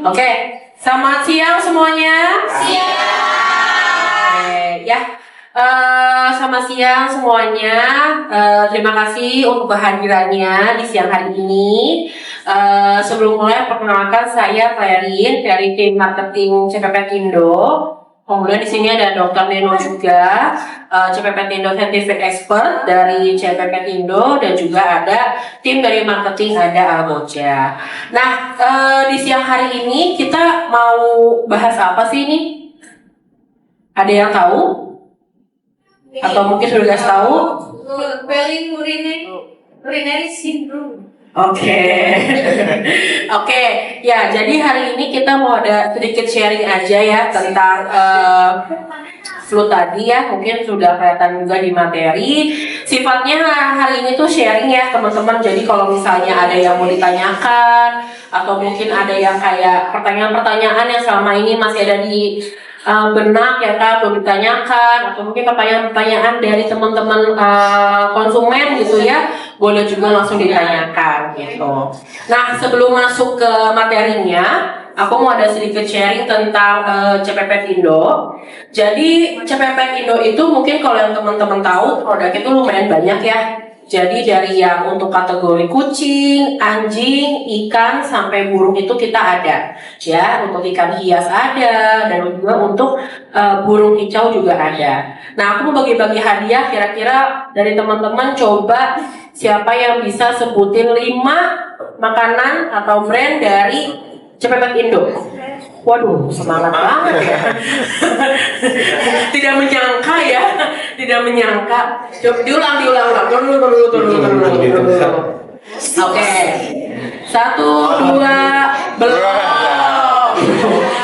Oke, selamat siang semuanya. Ya, selamat siang semuanya. Terima kasih untuk kehadirannya di siang hari ini. Sebelum mulai, perkenalkan saya Clarin dari tim marketing CPP Indo. Kemudian di sini ada Dr. Neno juga, CPP Indo Scientific Expert dari CPP Indo, dan juga ada tim dari marketing ada Almoja. Nah, di siang hari ini kita mau bahas apa sih ini? Ada yang tahu? Atau mungkin sudah tahu? Urinary syndrome. Oke. Oke, ya jadi hari ini kita mau ada sedikit sharing aja ya tentang flu tadi ya, mungkin sudah kelihatan juga di materi. Sifatnya hari ini tuh sharing ya teman-teman, jadi kalau misalnya ada yang mau ditanyakan atau mungkin ada yang kayak pertanyaan-pertanyaan yang selama ini masih ada di benak ya kan, belum ditanyakan, atau mungkin pertanyaan-pertanyaan dari teman-teman konsumen gitu ya, boleh juga langsung ditanyakan gitu. Nah, sebelum masuk ke materinya, aku mau ada sedikit sharing tentang CPP Indo. Jadi CPP Indo itu mungkin kalau yang teman-teman tahu produknya itu lumayan banyak ya. Jadi dari yang untuk kategori kucing, anjing, ikan, sampai burung itu kita ada. Ya, untuk ikan hias ada, dan juga untuk burung kicau juga ada. Nah, aku mau bagi-bagi hadiah, kira-kira dari teman-teman coba siapa yang bisa sebutin 5 makanan atau brand dari CPP Indo. Waduh, semangat banget ya. Tidak menyangka ya, tidak menyangka. Coba diulang. Dulu. Oke. 1, 2, belum.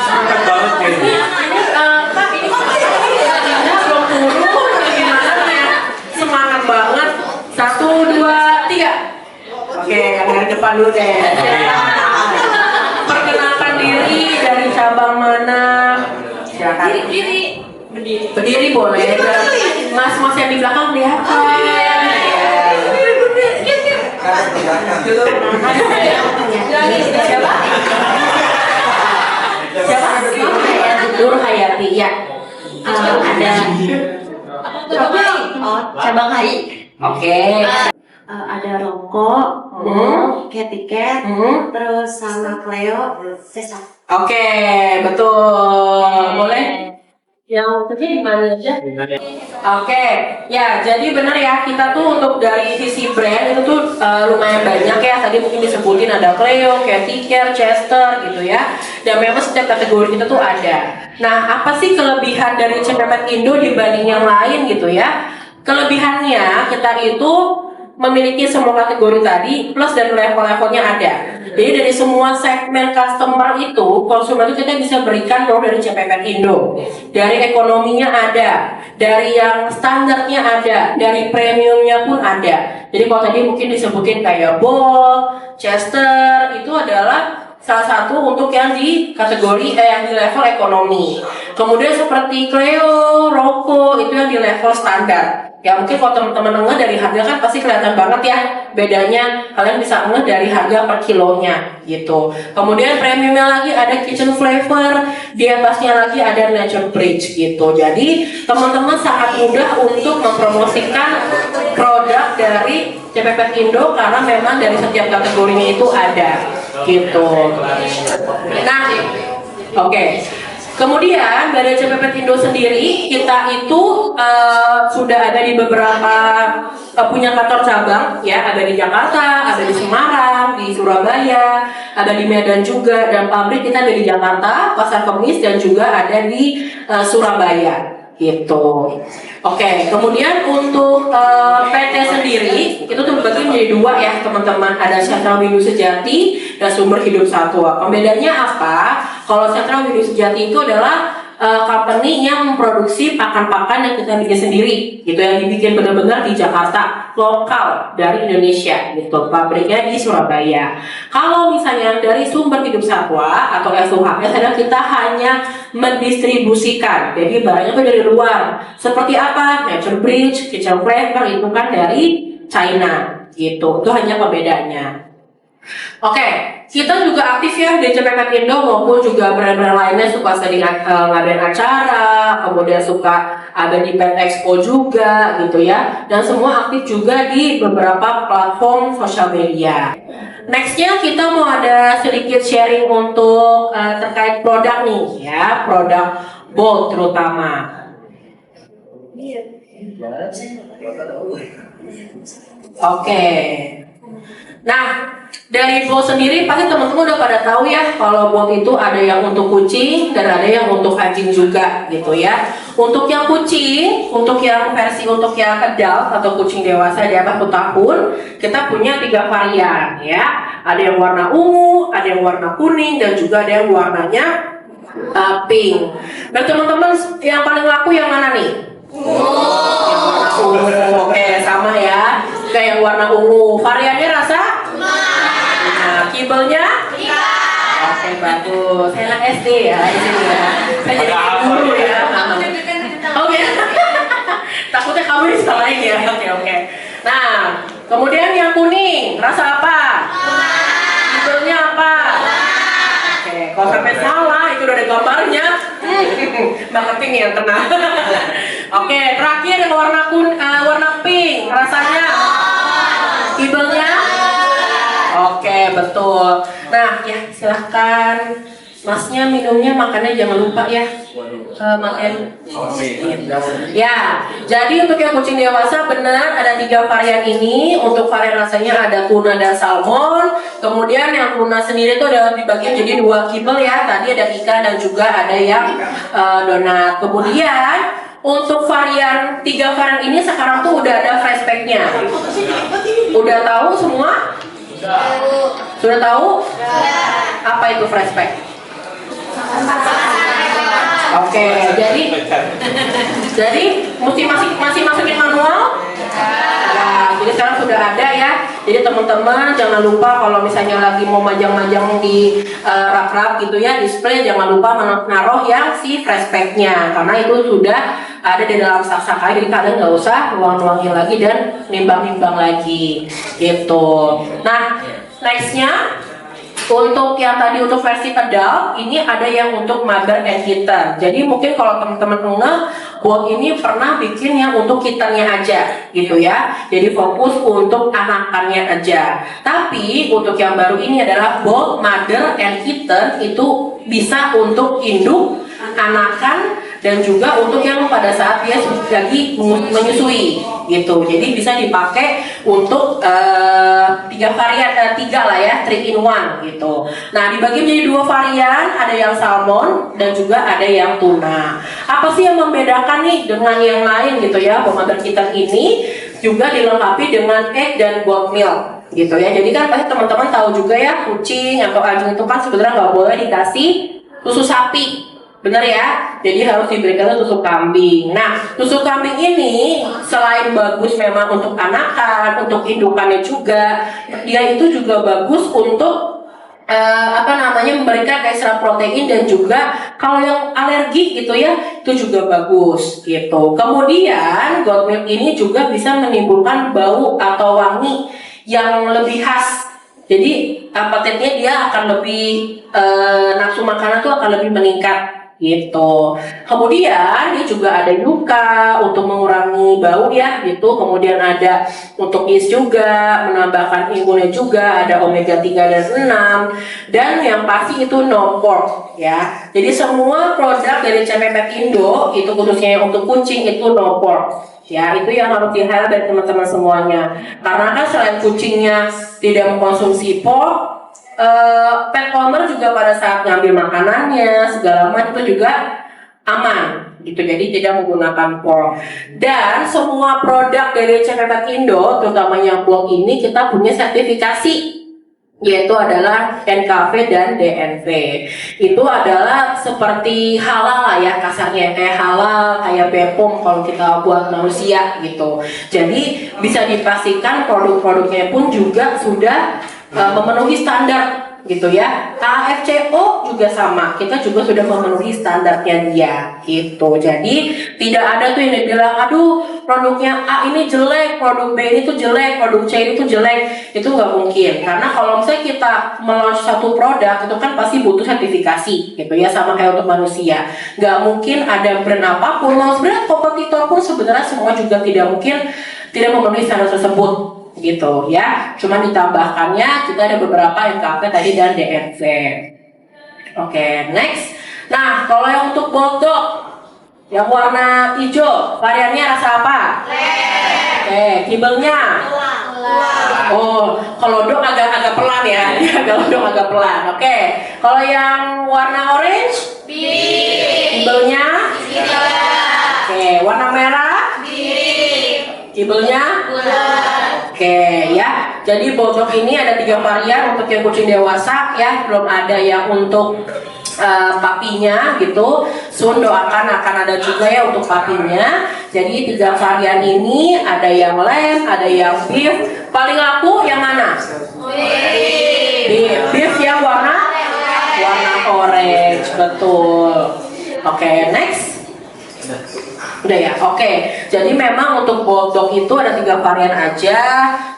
Semangat banget kayaknya. Kak, ini belum turun, gimana ya? Semangat banget. 1, 2, 3. Oke, yang dari depan dulu deh. Perkenalkan diri, dari cabang mana? Silakan. Berdiri boleh. Mas yang di belakang kelihatan. Siapa? Nur Hayati ya. Ada cabang HI. Oke. Ada rokok, tiket, terus sama Cleo, Cesar. Oke, betul. Boleh? Yang tadi di mana aja? Oke, ya jadi benar ya, kita tuh untuk dari sisi brand itu tuh lumayan banyak ya. Tadi mungkin disebutin ada Cleo, Care, Chester gitu ya. Dan memang setiap kategori kita tuh ada. Nah, apa sih kelebihan dari CPP Indo dibanding yang lain gitu ya? Kelebihannya kita itu memiliki semua kategori tadi plus dan level-levelnya ada. Jadi dari semua segmen customer itu, konsumen itu kita bisa berikan dong dari CPP Indo. Dari ekonominya ada, dari yang standarnya ada, dari premiumnya pun ada. Jadi kalau tadi mungkin disebutin kayak Bold, Chester, itu adalah salah satu untuk yang di kategori yang di level ekonomi. Kemudian seperti Cleo, Rocco itu yang di level standar. Ya mungkin kalau teman-teman ngeh dari harga kan pasti kelihatan banget ya bedanya, kalian bisa ngeh dari harga per kilonya gitu. Kemudian premiumnya lagi ada kitchen flavor, di atasnya lagi ada nature bridge gitu. Jadi teman-teman sangat mudah untuk mempromosikan produk dari CPP Indo karena memang dari setiap kategorinya itu ada gitu. Nah, oke. Kemudian dari CPP Indo sendiri kita itu sudah ada di beberapa punya kantor cabang ya, ada di Jakarta, ada di Semarang, di Surabaya, ada di Medan juga, dan pabrik kita ada di Jakarta, Pasar Kemis, dan juga ada di Surabaya gitu. Oke, kemudian untuk PT sendiri itu terbagi menjadi 2 ya teman-teman, ada Sentra Windu Sejati dan Sumber Hidup Satwa. Pembedanya apa? Kalau Sentra Windu Sejati itu adalah company yang memproduksi pakan-pakan yang kita bikin sendiri gitu, yang dibikin benar-benar di Jakarta, lokal dari Indonesia gitu, pabriknya di Surabaya. Kalau misalnya dari Sumber Hidup Satwa atau SUHS adalah kita hanya mendistribusikan, jadi barangnya itu dari luar. Seperti apa? Nature Bridge, Kitchen Flavor itu kan dari China gitu, itu hanya pembedanya. Oke, kita juga aktif ya di CPP Indo maupun juga brand-brand lainnya suka sering ngadain acara, kemudian suka ada di Pet Expo juga gitu ya. Dan semua aktif juga di beberapa platform sosial media. Nextnya kita mau ada sedikit sharing untuk terkait produk nih ya, produk Bold terutama. Oke. Nah, dari Bold sendiri pasti teman-teman udah pada tahu ya kalau Bold itu ada yang untuk kucing dan ada yang untuk anjing juga gitu ya. Untuk yang kucing, untuk yang versi untuk yang adult atau kucing dewasa di atas 1 tahun, kita punya 3 varian ya. Ada yang warna ungu, ada yang warna kuning dan juga ada yang warnanya pink. Nah teman-teman yang paling laku yang mana nih? Yang warna ungu. Oke, sama ya. Kayak yang warna ungu. Variannya rasa? Nah, kibelnya? Oke, bagus. Saya anak SD ya, ini ya. Saya jadi guru ya. Oke. Takutnya kamu disalahin ya. Oke. Nah, kemudian yang kuning, rasa apa? Kibelnya apa? Oke, kalau sampai salah itu udah ada gambarnya. Marketing yang tenang. Oke, terakhir yang warna pink, rasanya kibelnya. Oke, betul. Nah, ya silahkan Masnya minumnya, makannya jangan lupa ya. Makan. Ya, jadi untuk yang kucing dewasa benar ada 3 varian ini. Untuk varian rasanya ada tuna dan salmon. Kemudian yang tuna sendiri itu ada dibagi jadi 2 kibel ya. Tadi ada ikan dan juga ada yang donat. Kemudian untuk varian 3 varian ini sekarang tuh udah ada flashbacknya. Udah tahu semua? Sudah tahu? Apa itu flashback? Oke, jadi masih masukin manual? Ya, jadi sekarang sudah ada ya. Jadi teman-teman jangan lupa kalau misalnya lagi mau majang-majang di rak-rak gitu ya, display, jangan lupa menaruh yang si flashbacknya karena itu sudah ada di dalam sak-sak. Jadi kalian nggak usah nuang-nuangin lagi dan nimbang-nimbang lagi gitu. Nah, nextnya untuk yang tadi untuk versi adult, ini ada yang untuk mother and kitten. Jadi mungkin kalau teman-teman Bold ini pernah bikin yang untuk kittennya aja gitu ya. Jadi fokus untuk anakannya aja. Tapi untuk yang baru ini adalah Bold mother and kitten, itu bisa untuk induk, anakan, dan juga untuk yang pada saat dia lagi menyusui gitu. Jadi bisa dipakai untuk 3 varian, 3 lah ya, 3 in 1 gitu. Nah, dibagi menjadi 2 varian, ada yang salmon dan juga ada yang tuna. Apa sih yang membedakan nih dengan yang lain gitu ya? Mother kitten ini juga dilengkapi dengan egg dan goat milk gitu ya. Jadi kan pasti teman-teman tahu juga ya, kucing atau anjing itu kan sebenarnya nggak boleh dikasih susu sapi. Benar ya, jadi harus diberikan susu kambing. Nah, susu kambing ini selain bagus memang untuk anakan, untuk indukannya juga, dia itu juga bagus untuk memberikan ekstra protein dan juga kalau yang alergi gitu ya, itu juga bagus gitu. Kemudian goat milk ini juga bisa menimbulkan bau atau wangi yang lebih khas. Jadi appetite-nya dia akan lebih nafsu makanan tuh akan lebih meningkat gitu. Kemudian dia juga ada yuka untuk mengurangi bau ya gitu. Kemudian ada untuk yeast juga, menambahkan imunnya juga, ada omega 3 dan 6. Dan yang pasti itu no pork ya. Jadi semua produk dari CPP Indo itu khususnya yang untuk kucing itu no pork. Ya, itu yang harus di-highlight dari teman-teman semuanya. Karena kan selain kucingnya tidak mengkonsumsi pork, pet owner juga pada saat ngambil makanannya segala macam itu juga aman gitu, jadi tidak menggunakan pork. Dan semua produk dari CPP Indo terutama yang blog ini kita punya sertifikasi, yaitu adalah NKV dan DNV. Itu adalah seperti halal lah ya kasarnya, kayak halal, kayak BPOM kalau kita buat manusia gitu. Jadi bisa dipastikan produk-produknya pun juga sudah memenuhi standar gitu ya. KFCO juga sama, kita juga sudah memenuhi standarnya dia gitu. Jadi tidak ada tuh yang dibilang aduh produknya A ini jelek, produk B ini tuh jelek, produk C ini tuh jelek. Itu nggak mungkin, karena kalau misalnya kita meluncur satu produk itu kan pasti butuh sertifikasi gitu ya, sama kayak untuk manusia. Nggak mungkin ada brand apapun, mau sebenarnya kompetitor pun sebenarnya semua juga tidak mungkin tidak memenuhi standar tersebut gitu ya. Cuma ditambahkannya kita ada beberapa NKP tadi dan DNV. Oke, next. Nah, kalau yang untuk boldog yang warna hijau, variannya rasa apa? Oke, kibelnya? Oh, kalau dog agak pelan ya. Kalau dog agak pelan. Oke. Kalau yang warna orange? Kibelnya? Oke, warna merah? Kibelnya? Oke ya, jadi boldog ini ada 3 varian untuk yang kucing dewasa ya, belum ada yang untuk papinya gitu. Soon doakan akan ada juga ya untuk papinya. Jadi 3 varian ini ada yang lamb, ada yang beef. Paling laku yang mana? Beef yang warna orange, betul. Oke, next. Udah ya, oke. Jadi memang untuk boldog itu ada 3 varian aja.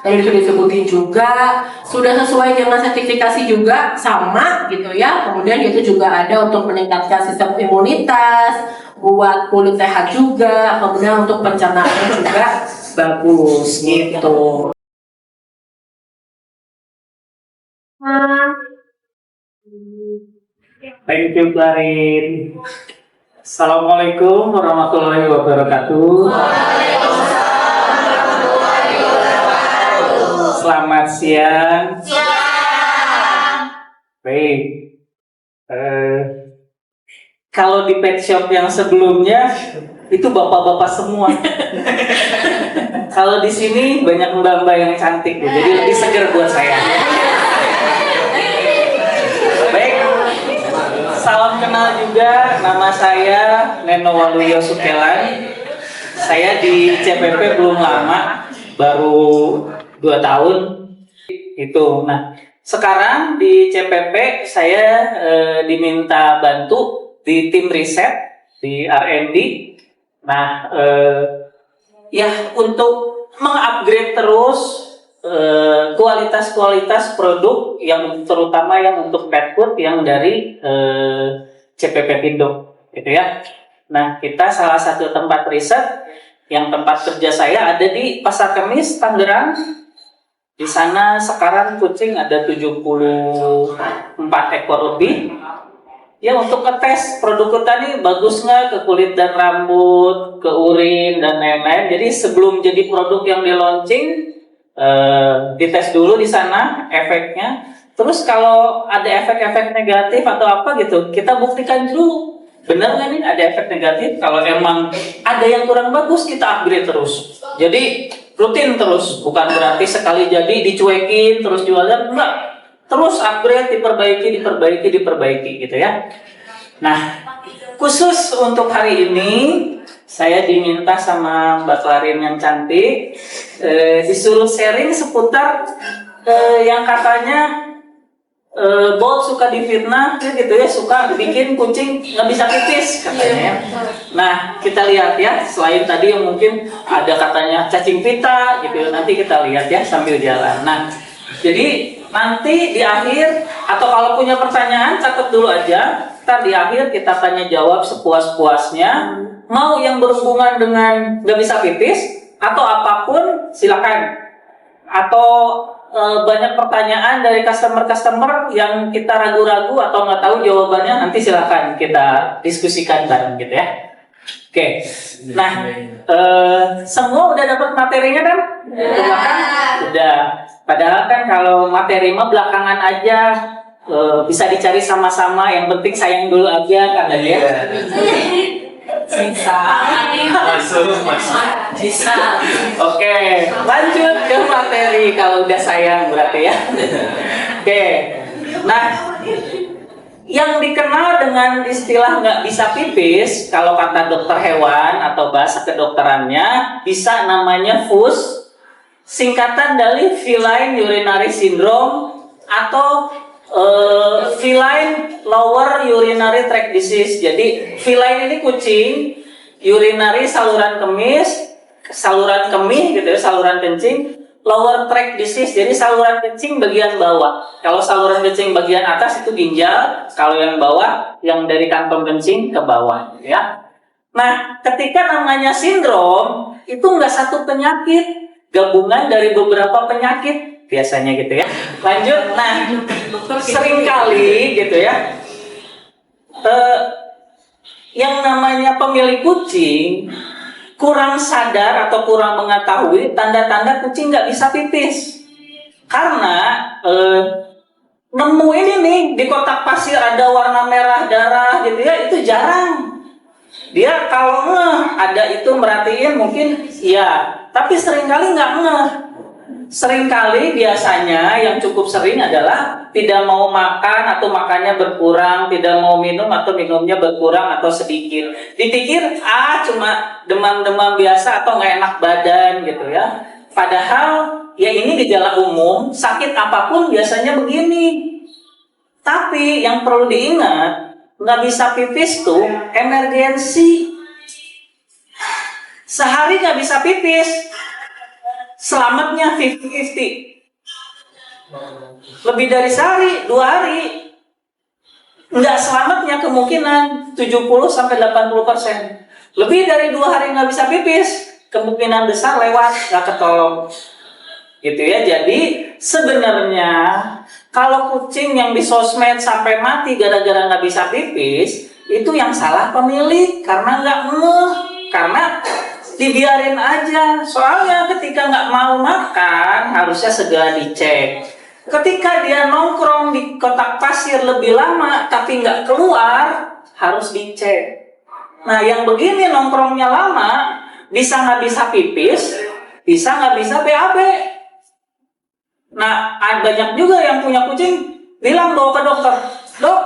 Tadi sudah disebutin juga, sudah sesuai dengan sertifikasi juga sama gitu ya. Kemudian itu juga ada untuk meningkatkan sistem imunitas, buat kulit sehat juga. Kemudian untuk pencernaan juga bagus gitu. Thank you, Clarin. Assalamualaikum warahmatullahi wabarakatuh. Selamat siang. Baik. Kalau di pet shop yang sebelumnya itu bapak-bapak semua. Kalau di sini banyak mbak-mbak yang cantik, jadi lebih segar buat saya. Baik. Salam kenal juga, nama saya Neno Waluyo Sukelan. Saya di CPP belum lama, baru 2 tahun itu. Nah, sekarang di CPP saya diminta bantu di tim riset di R&D. Nah, ya untuk mengupgrade terus kualitas produk yang terutama yang untuk pet food yang dari CPP Pindo gitu ya. Nah, kita salah satu tempat riset yang tempat kerja saya ada di Pasar Kemis, Tangerang. Di sana sekarang kucing ada 74 ekor lebih. Ya, untuk ngetes produk kita nih bagus nggak ke kulit dan rambut, ke urin dan lain-lain. Jadi sebelum jadi produk yang di launching, dites dulu di sana efeknya. Terus kalau ada efek-efek negatif atau apa gitu, kita buktikan dulu benar nggak nih ada efek negatif. Kalau emang ada yang kurang bagus, kita upgrade terus. Jadi rutin terus, bukan berarti sekali jadi dicuekin terus jualan, enggak. Terus upgrade, diperbaiki gitu ya. Nah, khusus untuk hari ini saya diminta sama Mbak Clarin yang cantik disuruh sharing seputar yang katanya Bolt suka difitnah gitu ya, suka bikin kucing nggak bisa pipis katanya. Nah, kita lihat ya, selain tadi yang mungkin ada katanya cacing pita gitu, nanti kita lihat ya sambil jalan. Nah, jadi nanti di akhir atau kalau punya pertanyaan catat dulu aja. Ntar di akhir kita tanya jawab sepuas-puasnya. Mau yang berhubungan dengan nggak bisa pipis atau apapun silakan. Atau banyak pertanyaan dari customer yang kita ragu-ragu atau nggak tahu jawabannya, nanti silakan kita diskusikan bareng gitu ya. Oke. Nah, semua udah dapat materinya kan? Udah. Padahal kan kalau materi mah belakangan aja, bisa dicari sama-sama. Yang penting sayang dulu aja kan ya. Bisa. Oke, lanjut ke materi kalau udah sayang berarti ya. Oke. Nah, yang dikenal dengan istilah nggak bisa pipis, kalau kata dokter hewan atau bahasa kedokterannya, bisa namanya FUS. Singkatan dari Feline Urinary Syndrome atau Feline Lower urinary tract disease. Jadi feline ini kucing, urinary saluran kemih gitu ya, saluran kencing. Lower tract disease, jadi saluran kencing bagian bawah. Kalau saluran kencing bagian atas itu ginjal, kalau yang bawah, yang dari kantong kencing ke bawah, gitu ya. Nah, ketika namanya sindrom, itu nggak satu penyakit, gabungan dari beberapa penyakit biasanya gitu ya. Lanjut, nah, seringkali gitu ya, yang namanya pemilik kucing kurang sadar atau kurang mengetahui tanda-tanda kucing nggak bisa pipis. Karena nemu ini nih di kotak pasir ada warna merah darah gitu ya, itu jarang. Dia kalau ngeh ada itu merhatiin mungkin iya, tapi seringkali nggak ngeh. Seringkali biasanya yang cukup sering adalah tidak mau makan atau makannya berkurang, tidak mau minum atau minumnya berkurang atau sedikit. Dipikir cuma demam-demam biasa atau nggak enak badan gitu ya. Padahal ya ini gejala umum, sakit apapun biasanya begini. Tapi yang perlu diingat, nggak bisa pipis tuh emergensi. Sehari nggak bisa pipis, selamatnya 50-50. Lebih dari sehari, 2 hari, nggak selamatnya kemungkinan 70-80%. Lebih dari 2 hari nggak bisa pipis, kemungkinan besar lewat, nggak ketolong. Gitu ya, jadi sebenarnya kalau kucing yang di sosmed sampai mati gara-gara nggak bisa pipis, itu yang salah pemilik, karena nggak ngeh, karena dibiarin aja. Soalnya ketika nggak mau makan harusnya segera dicek. Ketika dia nongkrong di kotak pasir lebih lama tapi nggak keluar, harus dicek. Nah yang begini nongkrongnya lama, bisa nggak bisa pipis, bisa nggak bisa BAB. Nah banyak juga yang punya kucing bilang bawa ke dokter, dok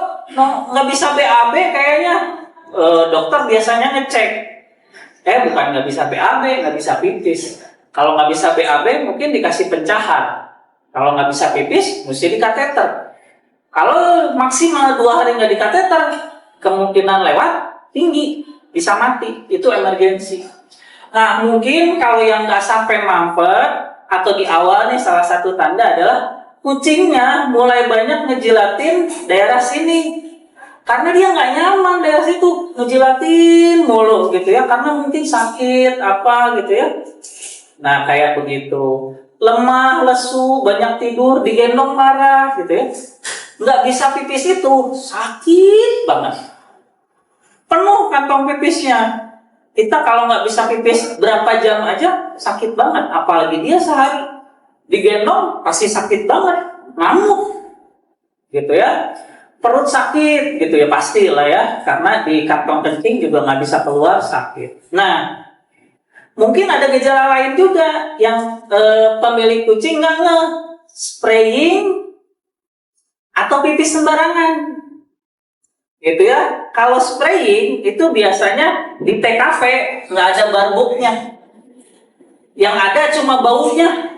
nggak bisa BAB kayaknya. Dokter biasanya ngecek. Bukan nggak bisa BAB, nggak bisa pipis. Kalau nggak bisa BAB mungkin dikasih pencahar. Kalau nggak bisa pipis, mesti dikateter. Kalau maksimal 2 hari nggak dikateter, kemungkinan lewat tinggi, bisa mati. Itu emergensi. Nah mungkin kalau yang nggak sampai mampet atau di awal nih salah satu tanda adalah kucingnya mulai banyak ngejilatin daerah sini. Karena dia nggak nyaman daerah situ, ngejilatin mulu gitu ya, karena mungkin sakit apa gitu ya. Nah kayak begitu, lemah, lesu, banyak tidur, digendong marah gitu ya, nggak bisa pipis itu sakit banget, penuh kantong pipisnya. Kita kalau nggak bisa pipis berapa jam aja sakit banget, apalagi dia sehari digendong pasti sakit banget, ngamuk gitu ya. Perut sakit gitu ya pastilah ya, karena di kantong kencing juga nggak bisa keluar sakit. Nah mungkin ada gejala lain juga yang pemilik kucing nggak spraying atau pipis sembarangan gitu ya. Kalau spraying itu biasanya di TKV nggak ada barbuknya, yang ada cuma baunya.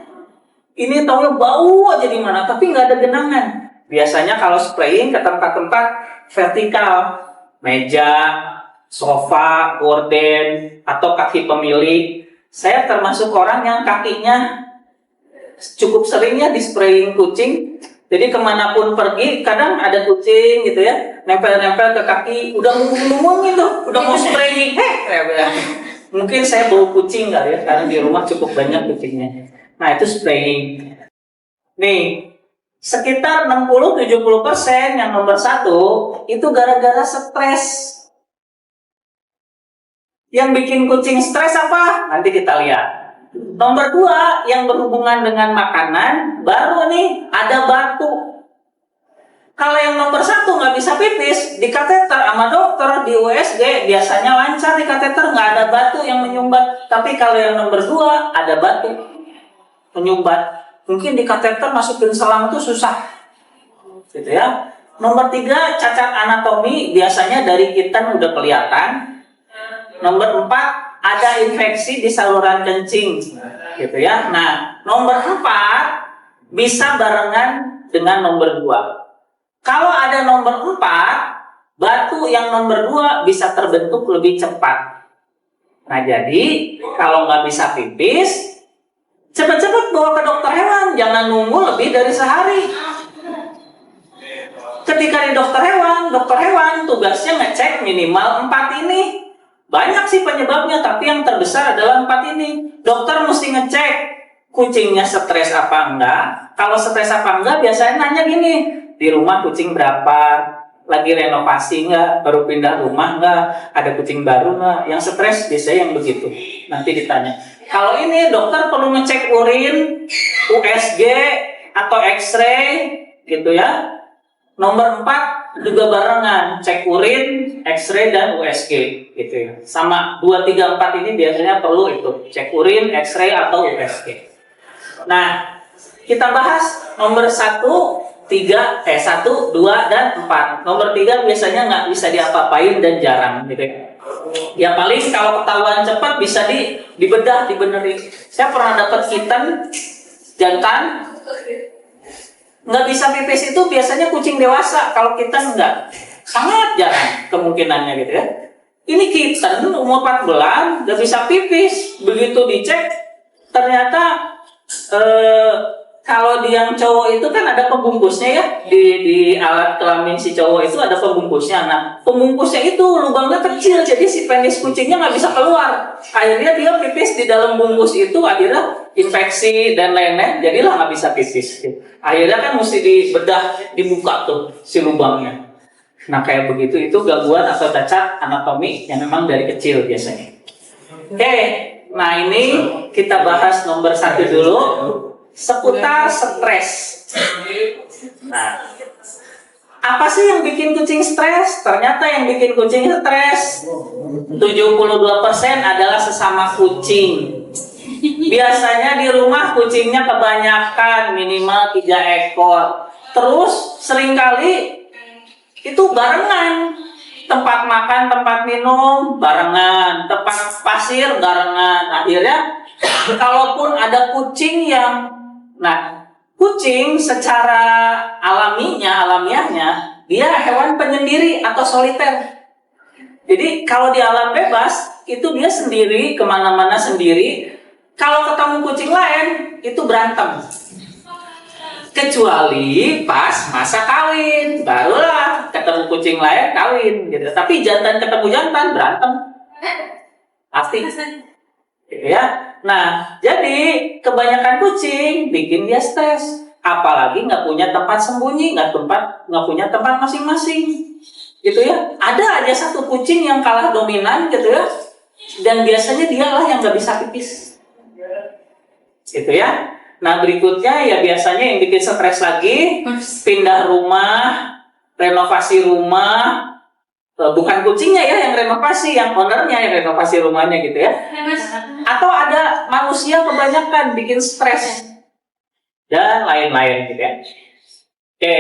Ini taunya bau aja di mana, tapi nggak ada genangan. Biasanya kalau spraying ke tempat-tempat vertikal, meja, sofa, gorden, atau kaki pemilik. Saya termasuk orang yang kakinya cukup seringnya di spraying kucing. Jadi kemanapun pergi, kadang ada kucing gitu ya, nempel-nempel ke kaki, udah ngomong-ngomongin tuh, udah mau spraying. Mungkin saya bau kucing kali ya, karena di rumah cukup banyak kucingnya. Nah itu spraying. Nih, sekitar 60-70% yang nomor 1 itu gara-gara stres. Yang bikin kucing stres apa? Nanti kita lihat. Nomor 2 yang berhubungan dengan makanan, baru nih ada batu. Kalau yang nomor 1 nggak bisa pipis, di kateter sama dokter di USG biasanya lancar di kateter, nggak ada batu yang menyumbat. Tapi kalau yang nomor 2 ada batu menyumbat. Mungkin di kateter masukin selang itu susah, gitu ya. Nomor 3 cacat anatomi, biasanya dari kitan udah kelihatan. Nomor 4 ada infeksi di saluran kencing, gitu ya. Nah, nomor 4 bisa barengan dengan nomor 2. Kalau ada nomor 4 batu yang nomor 2 bisa terbentuk lebih cepat. Nah, jadi kalau nggak bisa pipis, cepat-cepat bawa ke dokter hewan, jangan nunggu lebih dari sehari. Ketika di dokter hewan tugasnya ngecek minimal 4 ini. Banyak sih penyebabnya, tapi yang terbesar adalah 4 ini. Dokter mesti ngecek kucingnya stres apa enggak. Kalau stres apa enggak, biasanya nanya gini, di rumah kucing berapa, lagi renovasi enggak, baru pindah rumah enggak, ada kucing baru enggak. Yang stres biasanya yang begitu, nanti ditanya. Kalau ini dokter perlu ngecek urin, USG atau X-ray gitu ya. Nomor 4 juga barengan, cek urin, X-ray dan USG gitu ya. Sama 2, 3, 4 ini biasanya perlu itu, cek urin, X-ray atau USG. Nah, kita bahas nomor 1, 2, dan 4. Nomor 3 biasanya nggak bisa diapa-apain dan jarang gitu ya. Ya paling kalau ketahuan cepat bisa dibedah, dibenerin. Saya pernah dapat kitten jantan nggak bisa pipis itu biasanya kucing dewasa, kalau kitten nggak, sangat jarang kemungkinannya gitu ya. Ini kitten umur 4 bulan nggak bisa pipis, begitu dicek ternyata kalau di yang cowok itu kan ada pembungkusnya ya, di alat kelamin si cowok itu ada pembungkusnya. Nah, pembungkusnya itu lubangnya kecil, jadi si penis kucingnya nggak bisa keluar. Akhirnya dia pipis di dalam bungkus itu, akhirnya infeksi dan lain-lain, jadilah nggak bisa pipis. Akhirnya kan mesti dibedah, dibuka tuh si lubangnya. Nah, kayak begitu itu gangguan atau cacat anatomi yang memang dari kecil biasanya. Oke, nah ini kita bahas nomor 1 dulu. Seputar stres. Nah, apa sih yang bikin kucing stres? Ternyata yang bikin kucing stres 72% adalah sesama kucing. Biasanya di rumah kucingnya kebanyakan, minimal 3 ekor. Terus seringkali itu barengan. Tempat makan, tempat minum barengan, tempat pasir barengan. Akhirnya kalaupun ada kucing yang, nah, kucing secara alamiahnya dia hewan penyendiri atau soliter. Jadi kalau di alam bebas itu dia sendiri, kemana-mana sendiri. Kalau ketemu kucing lain itu berantem. Kecuali pas masa kawin, barulah ketemu kucing lain kawin gitu. Tapi jantan ketemu jantan berantem pasti ya. Nah, jadi kebanyakan kucing bikin dia stres, apalagi nggak punya tempat sembunyi, nggak punya tempat masing-masing, gitu ya. Ada aja satu kucing yang kalah dominan, gitu ya, dan biasanya dialah yang nggak bisa pipis, gitu ya. Nah, berikutnya ya biasanya yang bikin stres lagi, pindah rumah, renovasi rumah. Bukan kucingnya ya yang renovasi, yang ownernya yang renovasi rumahnya gitu ya. Atau ada manusia kebanyakan bikin stres dan lain-lain gitu ya. Oke,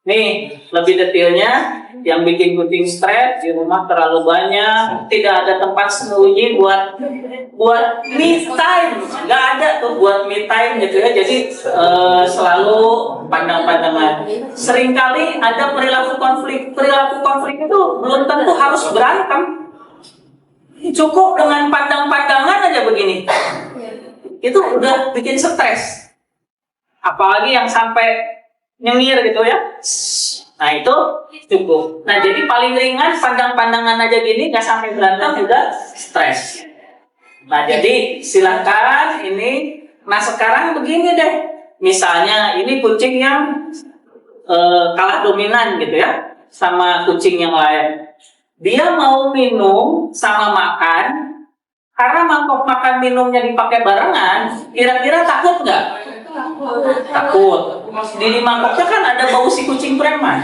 nih lebih detailnya yang bikin kucing stres di rumah terlalu banyak, tidak ada tempat sembunyi buat me time, nggak ada tuh buat me time gitu ya. Jadi selalu pandang-pandangan. Seringkali ada perilaku konflik itu belum tentu harus berantem. Cukup dengan pandang-pandangan aja begini, itu udah bikin stres. Apalagi yang sampai nyengir gitu ya. Nah itu cukup. Nah jadi paling ringan pandang-pandangan aja gini, nggak sampai berantem juga stres. Nah jadi silakan ini. Nah sekarang begini deh, misalnya ini kucing yang kalah dominan gitu ya sama kucing yang lain. Dia mau minum sama makan, karena mangkok makan minumnya dipakai barengan, kira-kira takut nggak? Takut. Di mangkoknya kan ada bau si kucing preman.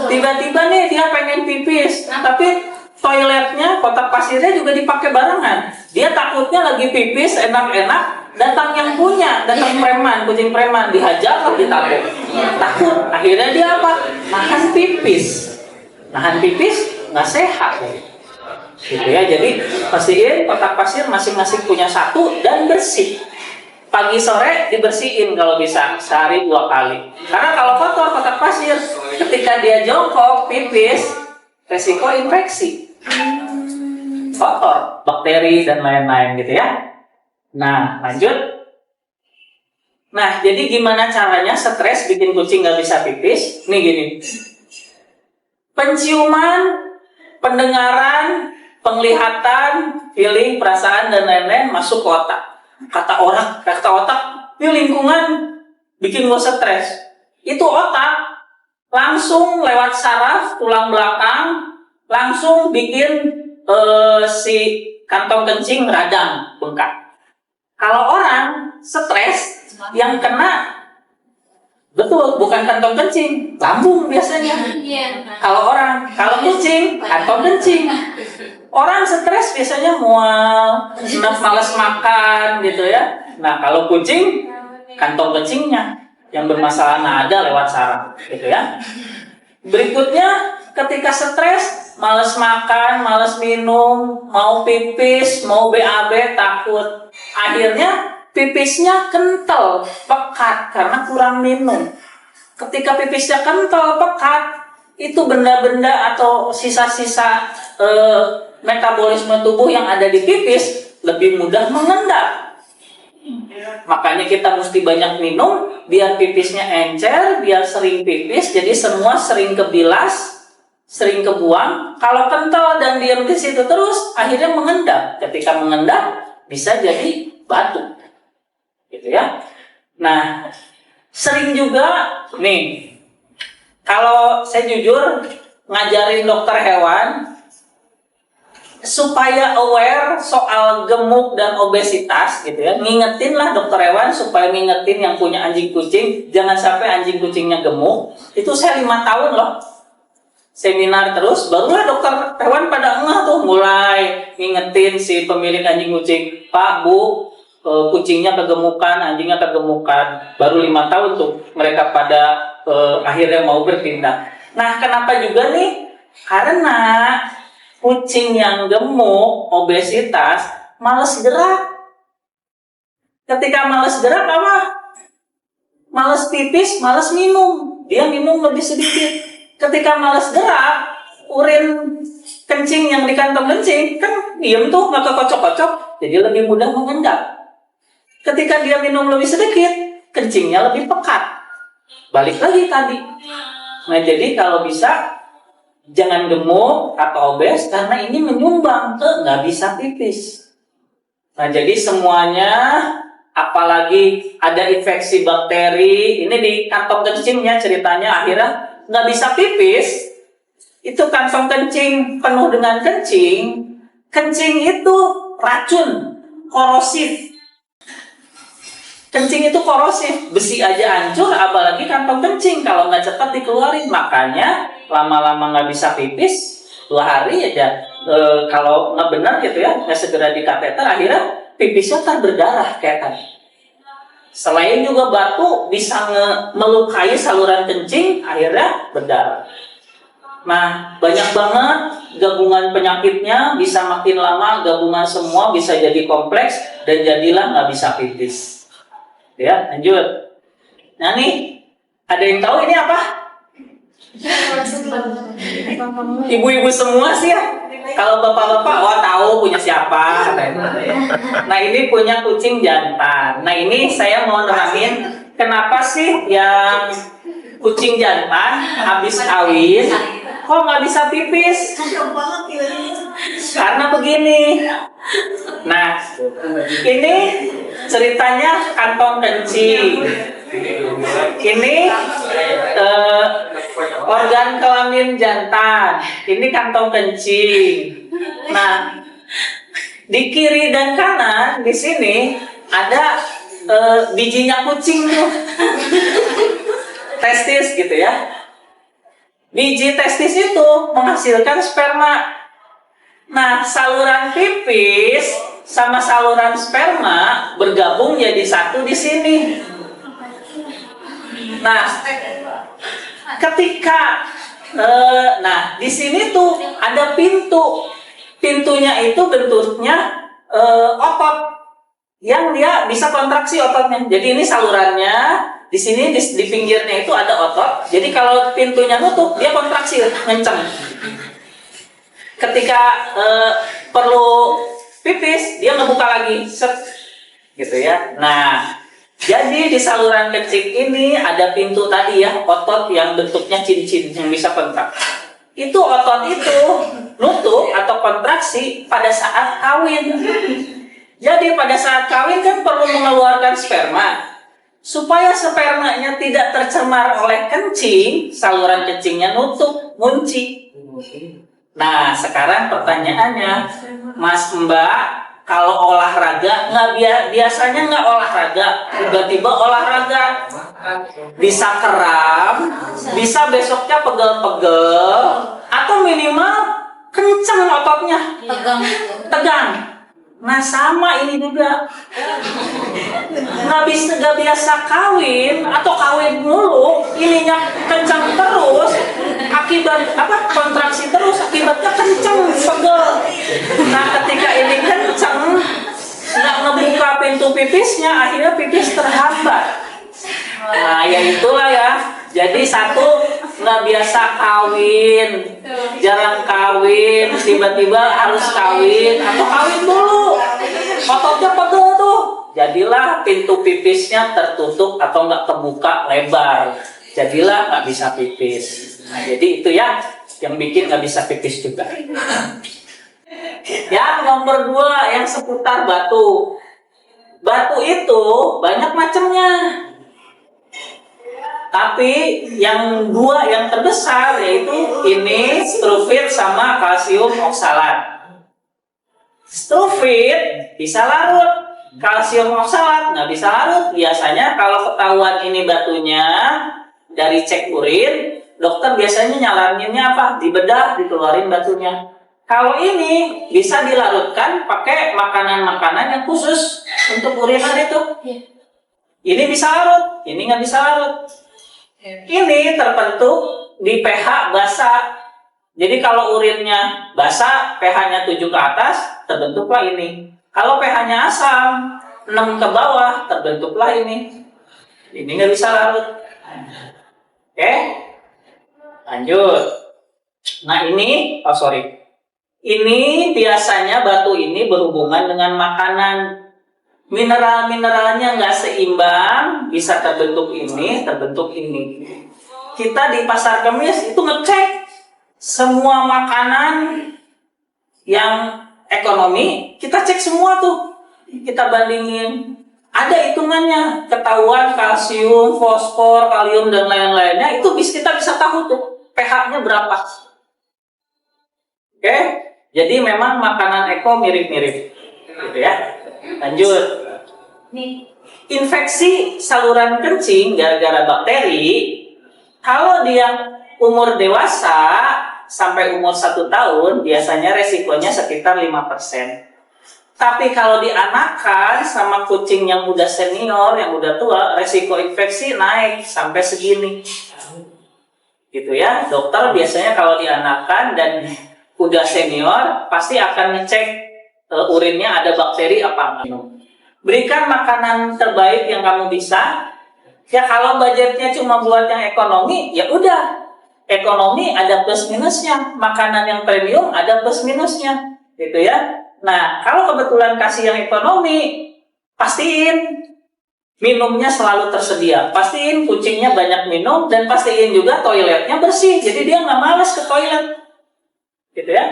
Tiba-tiba nih dia pengen pipis, tapi toiletnya, kotak pasirnya juga dipakai barengan. Dia takutnya lagi pipis enak-enak, datang yang punya, datang preman, kucing preman, dihajar lah ditabok. Takut. Akhirnya dia apa? Nahan pipis. Nahan pipis nggak sehat. Gitu ya. Jadi pastiin kotak pasir masing-masing punya satu dan bersih. pagi sore dibersihin kalau bisa sehari 2 kali. Karena kalau kotak pasir, ketika dia jongkok pipis, resiko infeksi, kotor, bakteri dan lain-lain gitu ya. Nah, lanjut. Nah, jadi gimana caranya stres bikin kucing nggak bisa pipis? Nih gini, penciuman, pendengaran, penglihatan, feeling, perasaan dan lain-lain masuk ke otak. Kata otak, ini lingkungan bikin gue stres. Itu otak langsung lewat saraf, tulang belakang, langsung bikin si kantong kencing radang, bengkak. Kalau orang stres, yang kena betul bukan kantong kencing, lambung biasanya. Kalau kucing, kantong kencing. Orang stres biasanya mual, malas makan gitu ya. Nah, kalau kucing, kantong kencingnya yang bermasalah nada lewat saraf gitu ya. Berikutnya, ketika stres, malas makan, malas minum, mau pipis, mau BAB, takut. Akhirnya pipisnya kental, pekat karena kurang minum. Ketika pipisnya kental, pekat, itu benda-benda atau sisa-sisa metabolisme tubuh yang ada di pipis lebih mudah mengendap. Makanya kita mesti banyak minum biar pipisnya encer, biar sering pipis, jadi semua sering kebilas, sering kebuang. Kalau kental dan diam di situ terus, akhirnya mengendap. Ketika mengendap bisa jadi batu, gitu ya. Nah, sering juga nih, kalau saya jujur ngajarin dokter hewan supaya aware soal gemuk dan obesitas gitu ya, ngingetin lah dokter hewan supaya ngingetin yang punya anjing kucing jangan sampai anjing kucingnya gemuk. Itu saya 5 tahun loh seminar terus, barulah dokter hewan pada ngeh tuh mulai ngingetin si pemilik anjing kucing, Pak, Bu, kucingnya kegemukan, anjingnya kegemukan. Baru 5 tahun tuh mereka pada akhirnya mau berpindah. Nah, kenapa juga nih? Karena kucing yang gemuk, obesitas, malas gerak. Ketika malas gerak apa? Malas pipis, malas minum. Dia minum lebih sedikit. Ketika malas gerak, urin kencing yang di kantong kencing kan diem tuh, nggak kekocok-kocok, jadi lebih mudah mengendap. Ketika dia minum lebih sedikit, kencingnya lebih pekat. Balik lagi tadi. Nah, jadi kalau bisa jangan gemuk atau obes karena ini menyumbang ke nggak bisa pipis. Nah, jadi semuanya, apalagi ada infeksi bakteri, ini di kantong kencingnya ceritanya akhirnya nggak bisa pipis. Itu kantong kencing penuh dengan kencing. Kencing itu racun, korosif. Kencing itu korosif, besi aja hancur, apalagi kantong kencing kalau nggak cepat dikeluarin. Makanya lama-lama nggak bisa pipis, 2 hari aja. Kalau nggak benar gitu ya, nggak segera di kateter, akhirnya pipisnya berdarah kayak tadi. Selain juga batu bisa melukai saluran kencing, akhirnya berdarah. Nah, banyak banget gabungan penyakitnya, bisa makin lama gabungan semua bisa jadi kompleks dan jadilah nggak bisa pipis. Ya, lanjut. Nah nih, ada yang tahu ini apa? Ibu-ibu semua sih ya. Kalau bapak-bapak, wah tahu punya siapa. Nah, ini punya kucing jantan. Nah, ini saya mau nerangin kenapa sih yang kucing jantan habis kawin kok nggak bisa pipis? Karena begini. Nah, ini ceritanya kantong kencing. Ini organ kelamin jantan. Ini kantong kencing. Nah, di kiri dan kanan di sini ada bijinya kucing tuh. Testis gitu ya. Biji testis itu menghasilkan sperma. Nah, saluran pipis sama saluran sperma bergabung jadi satu di sini. Nah, ketika di sini tuh ada pintu. Pintunya itu bentuknya otot. yang dia bisa kontraksi ototnya. Jadi ini salurannya, di sini di pinggirnya itu ada otot. Jadi kalau pintunya nutup, dia kontraksi, ngenceng. Ketika perlu pipis, dia ngebuka lagi, set, gitu ya. Nah, jadi di saluran kencing ini ada pintu tadi ya, otot yang bentuknya cincin yang bisa kontraksi. Itu otot itu nutup atau kontraksi pada saat kawin. Jadi pada saat kawin kan perlu mengeluarkan sperma. Supaya spermanya tidak tercemar oleh kencing, saluran kencingnya nutup, ngunci. Nah, sekarang pertanyaannya, Mas Mbak, kalau olahraga biasanya nggak olahraga, tiba-tiba olahraga, bisa kram, bisa besoknya pegel-pegel, atau minimal kenceng ototnya, tegang. Nah sama ini juga, nggak biasa kawin atau kawin mulu, ininya kencang terus, akibat apa? Kontraksi terus, akibatnya kencang, pegel. Nah ketika ini kencang, nggak ngebuka pintu pipisnya, akhirnya pipis terhambat. Nah ya itulah ya. Jadi satu, nggak biasa kawin, jarang kawin, tiba-tiba harus kawin atau kawin dulu, ototnya pegel tuh, jadilah pintu pipisnya tertutup atau nggak kebuka lebar, jadilah nggak bisa pipis. Nah jadi itu ya yang bikin nggak bisa pipis juga. Yang nomor 2 yang seputar batu. Batu itu banyak macamnya. Tapi yang 2 yang terbesar yaitu ini struvit sama kalsium oksalat. Struvit bisa larut, kalsium oksalat nggak bisa larut. Biasanya kalau ketahuan ini batunya dari cek urin, dokter biasanya nyaraninnya apa? Dibedah, dikeluarin batunya. Kalau ini bisa dilarutkan pakai makanan-makanan yang khusus untuk urinan itu. Ini bisa larut, ini nggak bisa larut. Ini terbentuk di pH basa. Jadi kalau urinnya basa, pH-nya 7 ke atas, terbentuklah ini. Kalau pH-nya asam, 6 ke bawah, terbentuklah ini. Ini nggak bisa larut. Oke, lanjut. Nah ini, ini biasanya batu ini berhubungan dengan makanan. Mineral-mineralnya nggak seimbang, bisa terbentuk ini, terbentuk ini. Kita di pasar kemis itu ngecek semua makanan yang ekonomi, kita cek semua tuh, kita bandingin. Ada hitungannya, ketahuan kalsium, fosfor, kalium dan lain-lainnya. Itu kita bisa tahu tuh pH-nya berapa. Oke, jadi memang makanan eko mirip-mirip, gitu ya. Lanjut. Infeksi saluran kencing gara-gara bakteri, kalau dia umur dewasa sampai umur 1 tahun, biasanya resikonya sekitar 5%. Tapi kalau dianakan sama kucing yang udah senior, yang udah tua, resiko infeksi naik sampai segini. Gitu ya. Dokter biasanya kalau dianakan dan udah senior, pasti akan ngecek urinnya ada bakteri apa enggak. Berikan makanan terbaik yang kamu bisa. Ya kalau budgetnya cuma buat yang ekonomi, ya udah. Ekonomi ada plus minusnya, makanan yang premium ada plus minusnya, gitu ya. Nah, kalau kebetulan kasih yang ekonomi, pastiin minumnya selalu tersedia. Pastiin kucingnya banyak minum dan pastiin juga toiletnya bersih. Jadi dia nggak malas ke toilet, gitu ya.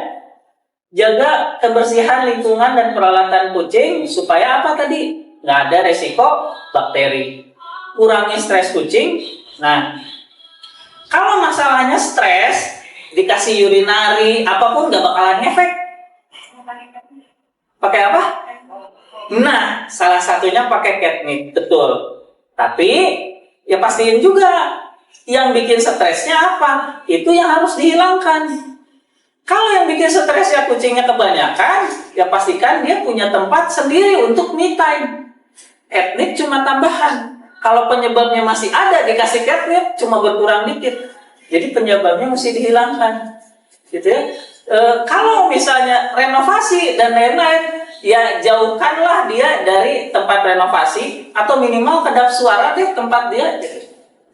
Jaga kebersihan lingkungan dan peralatan kucing supaya apa tadi? Nggak ada resiko bakteri. Kurangi stres kucing. Nah, kalau masalahnya stres, dikasih urinari, apapun nggak bakalan efek. Pakai apa? Nah, salah satunya pakai catnip, betul. Tapi, ya pastiin juga yang bikin stresnya apa? Itu yang harus dihilangkan. Kalau yang bikin stresnya kucingnya kebanyakan, ya pastikan dia punya tempat sendiri untuk me time. Catnip cuma tambahan. Kalau penyebabnya masih ada, dikasih catnip cuma berkurang dikit. Jadi penyebabnya mesti dihilangkan, gitu ya. Kalau misalnya renovasi dan lain-lain, ya jauhkanlah dia dari tempat renovasi atau minimal kedap suara deh tempat dia.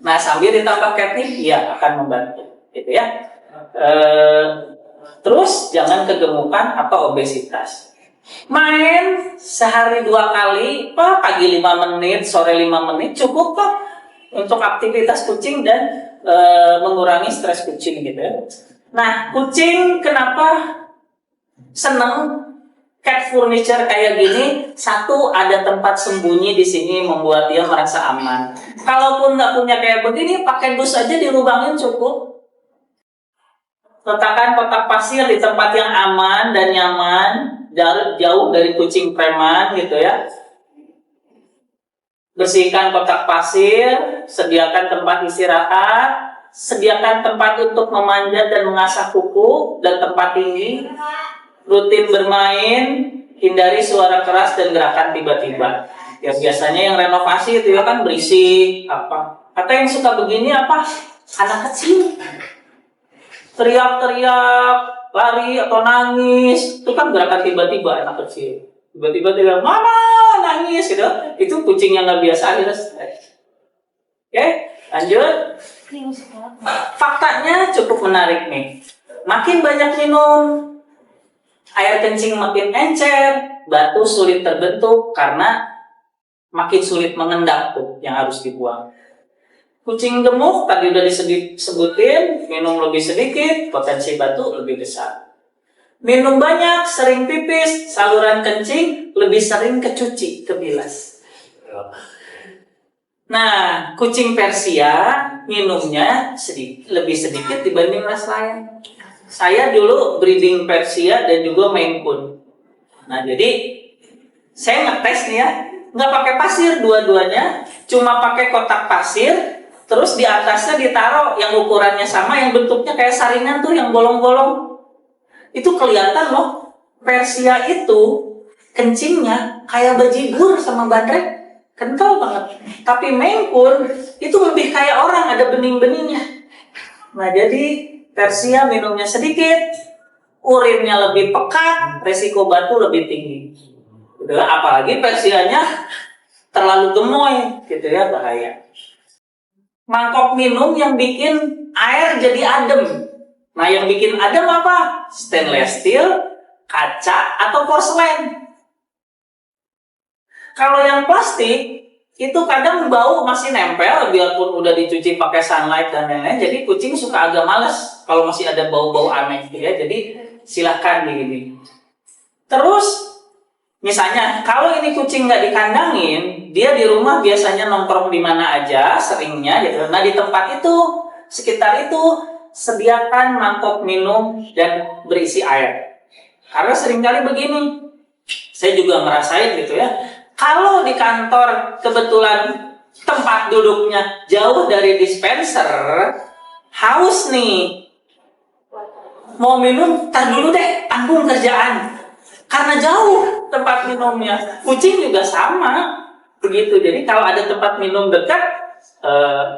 Nah, sambil ditambah catnip, ya akan membantu, gitu ya. Terus jangan kegemukan atau obesitas. Main sehari 2 kali, pagi 5 menit, sore 5 menit cukup kok untuk aktivitas kucing dan mengurangi stres kucing, gitu ya. Nah, kucing kenapa seneng cat furniture kayak gini? Satu, ada tempat sembunyi di sini membuat dia merasa aman. Kalaupun nggak punya kayak begini, pakai dus aja dilubangin cukup. Letakkan kotak pasir di tempat yang aman dan nyaman, jauh dari kucing preman, gitu ya. Bersihkan kotak pasir, sediakan tempat istirahat, sediakan tempat untuk memanjat dan mengasah kuku dan tempat tinggi. Rutin bermain, hindari suara keras dan gerakan tiba-tiba. Ya biasanya yang renovasi itu ya kan berisik apa. Atau yang suka begini apa? Anak kecil teriak-teriak, lari atau nangis, itu kan gerakan tiba-tiba anak kecil. Tiba-tiba teriak, mama nangis, gitu. Itu kucing yang nggak biasa aja. Oke, lanjut. Faktanya cukup menarik nih. Makin banyak minum, air kencing makin encer, batu sulit terbentuk karena makin sulit mengendap tuh yang harus dibuang. Kucing gemuk tadi udah disebutin, minum lebih sedikit, potensi batu lebih besar. Minum banyak, sering pipis, saluran kencing lebih sering kecuci, kebilas. Nah, kucing Persia minumnya lebih sedikit dibanding ras lain. Saya dulu breeding Persia dan juga Maine Coon. Nah, jadi saya ngetes nih ya, nggak pakai pasir dua-duanya, cuma pakai kotak pasir. Terus di atasnya ditaruh yang ukurannya sama, yang bentuknya kayak saringan tuh, yang bolong-bolong. Itu kelihatan loh, Persia itu kencingnya kayak bajigur sama bandrek, kental banget. Tapi Maine Coon itu lebih kayak orang, ada bening-beningnya. Nah, jadi Persia minumnya sedikit, urinnya lebih pekat, resiko batu lebih tinggi. Gitu, apalagi Persianya terlalu gemoy, gitu ya, bahaya. Mangkok minum yang bikin air jadi adem. Nah, yang bikin adem apa? Stainless steel, kaca, atau porselen. Kalau yang plastik, itu kadang bau masih nempel, biarpun udah dicuci pakai sunlight dan lain-lain. Jadi kucing suka agak males kalau masih ada bau-bau aneh, gitu ya. Jadi silakan begini. Terus, misalnya, kalau ini kucing nggak dikandangin, dia di rumah biasanya nongkrong di mana aja, seringnya gitu. Nah, di tempat itu, sekitar itu, sediakan mangkok minum dan berisi air. Karena seringkali begini, saya juga ngerasain gitu ya. Kalau di kantor kebetulan tempat duduknya jauh dari dispenser, haus nih, mau minum, tar dulu deh, tanggung kerjaan. Karena jauh tempat minumnya, kucing juga sama begitu. Jadi kalau ada tempat minum dekat,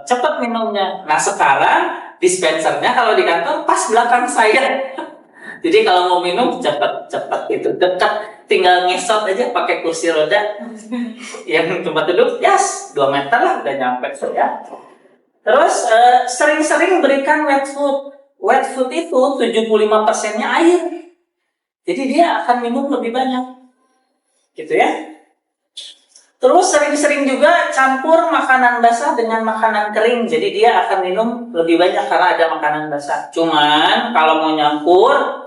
cepat minumnya. Nah, sekarang dispensernya kalau di kantor pas belakang saya. Jadi kalau mau minum cepat gitu, dekat, tinggal ngesot aja pakai kursi roda. Yang tempat duduk, 2 meter lah udah nyampe ya. Terus sering-sering berikan wet food. Wet food itu 75%-nya air. Jadi dia akan minum lebih banyak. Gitu ya. Terus sering-sering juga campur makanan basah dengan makanan kering. Jadi dia akan minum lebih banyak karena ada makanan basah. Cuman kalau mau nyampur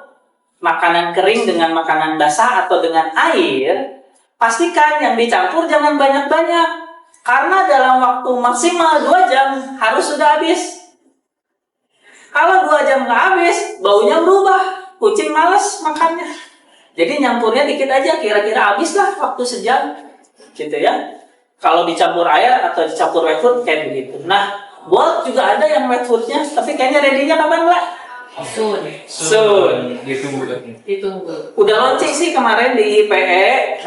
makanan kering dengan makanan basah atau dengan air, pastikan yang dicampur jangan banyak-banyak. Karena dalam waktu maksimal 2 jam harus sudah habis. Kalau 2 jam nggak habis, baunya berubah. Kucing males makannya. Jadi nyampurnya dikit aja, kira-kira habis lah waktu sejam. Gitu ya. Kalau dicampur air atau dicampur wet food kayak begitu. Nah, Bolt juga ada yang wet foodnya, tapi kayaknya ready-nya kapan, Mbak? Soon. Ditunggu. Udah launching sih kemarin di IPE,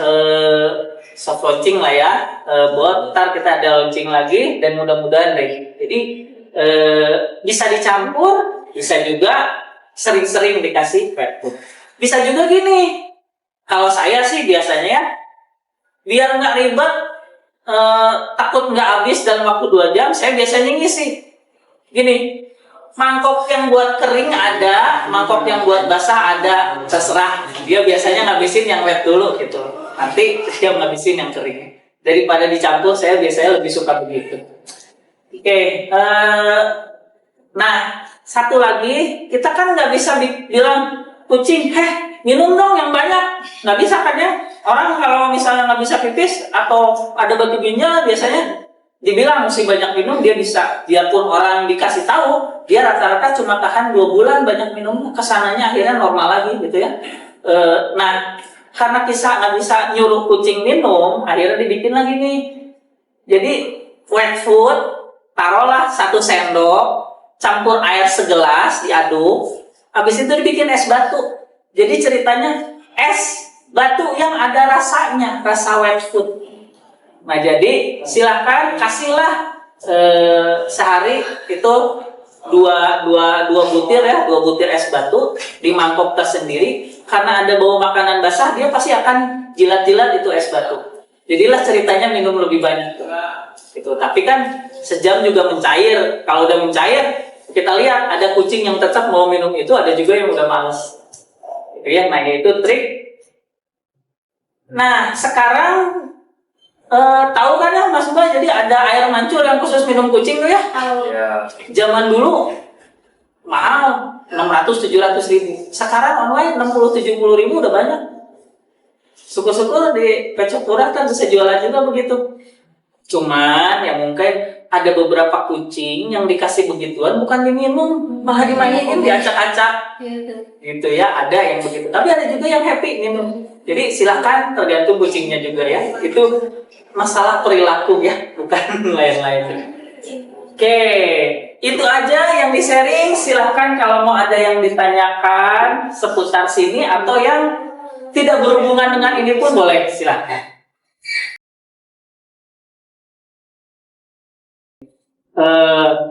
soft launching lah ya. Bolt, ntar kita ada launching lagi dan mudah-mudahan deh. Jadi bisa dicampur, bisa juga sering-sering dikasih wet food. Bisa juga gini, Kalau saya sih biasanya ya, biar nggak ribet, takut nggak habis dalam waktu 2 jam, saya biasanya ngisi. Gini, mangkok yang buat kering ada, mangkok yang buat basah ada, terserah. Dia biasanya ngabisin yang wet dulu gitu. Nanti dia ngabisin yang kering. Daripada dicampur, saya biasanya lebih suka begitu. Oke, nah satu lagi, kita kan nggak bisa bilang kucing, minum dong yang banyak. Nggak bisa kan ya? Orang kalau misalnya nggak bisa pipis atau ada batu ginjal, biasanya dibilang mesti banyak minum, dia bisa. Biarpun orang dikasih tahu, dia rata-rata cuma tahan 2 bulan banyak minum, kesananya akhirnya normal lagi gitu ya. Nah, karena kita nggak bisa nyuruh kucing minum, akhirnya dibikin lagi nih. Jadi wet food, taruhlah 1 sendok, campur air segelas, diaduk. Habis itu dibikin es batu. Jadi ceritanya es batu yang ada rasanya, rasa wet food. Nah jadi silahkan kasihlah sehari itu dua butir ya, 2 butir es batu di mangkok tersendiri. Karena ada bau makanan basah, dia pasti akan jilat-jilat itu es batu. Jadilah ceritanya minum lebih banyak. Gitu. Tapi kan sejam juga mencair. Kalau udah mencair, kita lihat ada kucing yang tetap mau minum itu, ada juga yang udah males. Gitu ya, nah itu trik. Nah sekarang tahu kan ya Mas Mbak, jadi ada air mancur yang khusus minum kucing tuh ya? Zaman dulu mahal, 600-700 ribu. Sekarang online 60-70 ribu udah banyak. Syukur-syukur di pet shop murah kan bisa jualan juga begitu. Cuman ya mungkin ada beberapa kucing yang dikasih begituan bukan diminum, malah dimainin, diacak-acak. Gitu ya, ada yang begitu. Tapi ada juga yang happy minum. Jadi silahkan, tergantung kucingnya juga ya. Itu masalah perilaku ya, bukan lain-lain. Oke, itu aja yang di-sharing. Silahkan kalau mau ada yang ditanyakan seputar sini atau yang tidak berhubungan dengan ini pun boleh, silahkan.